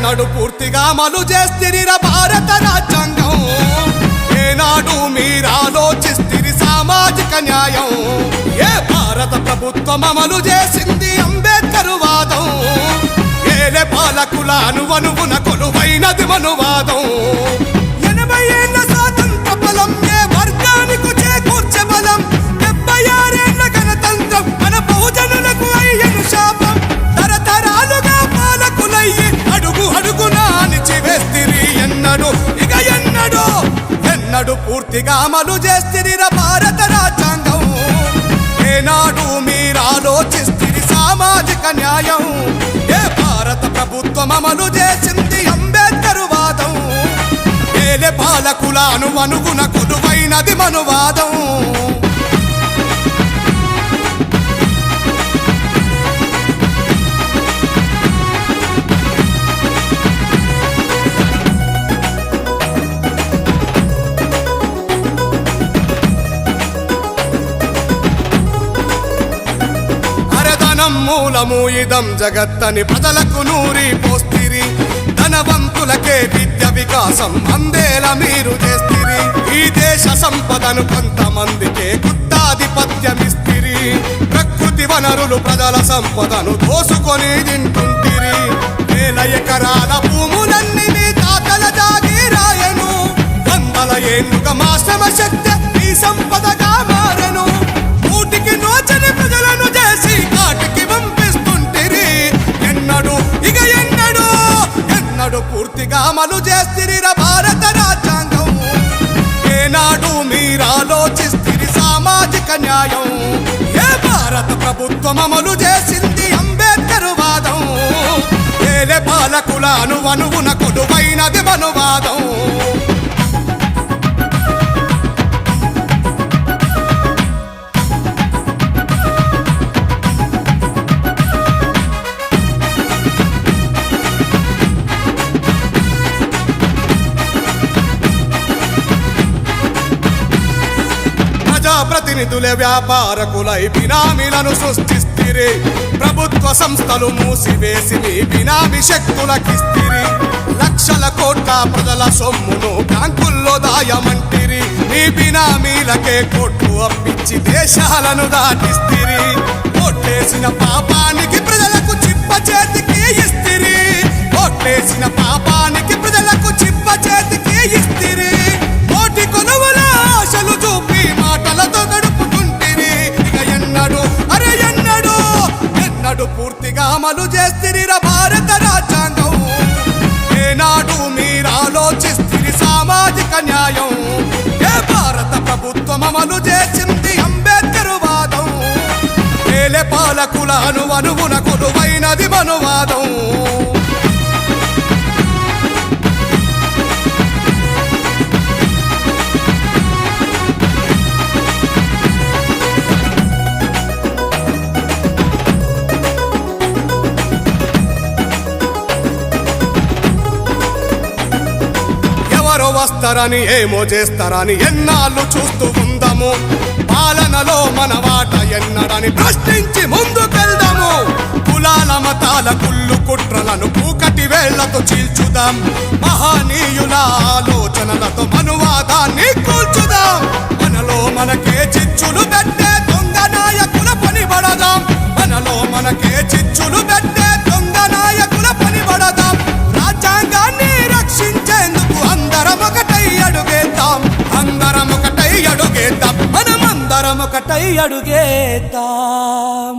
ఎన్నడు పూర్తిగా అమలు చేస్తిరిరా భారత రాజ్యాంగం ఏనాడు మీరాలోచిస్తిరి సామాజిక న్యాయం ఏ భారత ప్రభుత్వం అమలు చేసింది అంబేద్కర్ వాదం ఏలే పాలకుల అనువనువున కొలువైనది మనువాదం 80 ఏళ్ల స్వాతంత్ర బలం ఏ వర్గానికి చేకూర్చే బలం 76 ఏళ్ల గణతంత్రం మన బహుజనులకు అయ్యను శాపం తరతరాలుగా పాలకులయ్యి అడుగు అడుగున అణిచివేస్తిరి ఎన్నడు ఇక ఎన్నడు పూర్తిగా అమలు చేస్తిరిరా భారత రాజ్యాంగం ఏనాడు మీరాలోచిస్తిరి సామాజిక న్యాయం ఏ భారత ప్రభుత్వం అమలు చేసింది అంబేద్కర్ వాదం ఏలే పాలకుల అనువనుగున కొలువైనది మనువాదం మూలము ఇదం జగత్తని ప్రజలకు నూరి పోస్తిరి ధనవంతులకే విద్య వికాసం అందేలా మీరు చేస్తిరి ఈ దేశ సంపదను కొంతమందికే గుత్తాధిపత్యమిస్తిరి ప్రకృతి వనరులు ప్రజల సంపదను దోసుకొని తింటుంటిరి వేల ఎకరాల భూములన్నీ మీ తాతల జాగీరాయను వందల ఏళ్లుగా మా శ్రమ శక్తి ఈ సంపదగా మారెను కూటికి నోచని ప్రజలను చేసి కాటికి పంపిస్తుంటిరి ఎన్నడు పూర్తిగా అమలు చేస్తిరిరా భారత రాజ్యాంగం ఏనాడు మీరాలోచిస్తిరి సామాజిక న్యాయం ఏ భారత ప్రభుత్వం అమలు చేసింది అంబేద్కర్ వాదం ఏలే పాలకుల అనువనువున కొలువైనది మనువాదం ప్రతినిధులే వ్యాపారకులై బినామీలను సృష్టిస్తిరి ప్రభుత్వ సంస్థలు మూసివేసి మీ బినామీ శక్తులకిస్తిరి లక్షల కోట్ల ప్రజల సొమ్మును బ్యాంకుల్లో దాయమంటిరి మీ బినామీలకే కోట్లు అప్పించి దేశాలను దాటిస్తిరి ఓట్లేసిన పాపానికి ప్రజలకు చిప్ప చేతికి ఇస్తిరి ఓట్లేసిన పాపానికి ప్రజలకు చిప్ప చేతికి ఇస్తిరి కోటి కొనువల ఆశలు చూపి మాటలతో గడుపుతుంటిరి ఇక ఎన్నడు పూర్తిగా అమలు చేస్తిరిరా భారత రాజ్యాంగం ఏనాడు మీరాలోచిస్తిరి సామాజిక న్యాయం ఏ భారత ప్రభుత్వం అమలు చేసింది అంబేద్కర్ వాదం ఏలే పాలకుల అనువనువున కొలువైనది మనువాదం వస్తారని ఏమో చేస్తారని ఎన్నాళ్ళు చూస్తూ ఉందాము పాలనలో మన వాట ఎన్నడని ప్రశ్నించి ముందుకెళ్దాము కులాల మతాల కుళ్ళు కుట్రలను పూకటి వేళ్లతో చీల్చుదాం మహనీయుల ఆలోచనలతో మనువాదాన్ని కూల్చుదాం మనలో మనకే చిచ్చులు పెట్టే దొంగ నాయకుల పనిబడదాం మనలో మనకే చిచ్చులు పెట్టే దొంగ నాయకుల పనిబడదాం రాజ్యాంగాన్ని రక్షించేందుకు అందరం ఒకటై అడుగేద్దాం మనమందరం ఒకటై అడుగేద్దాం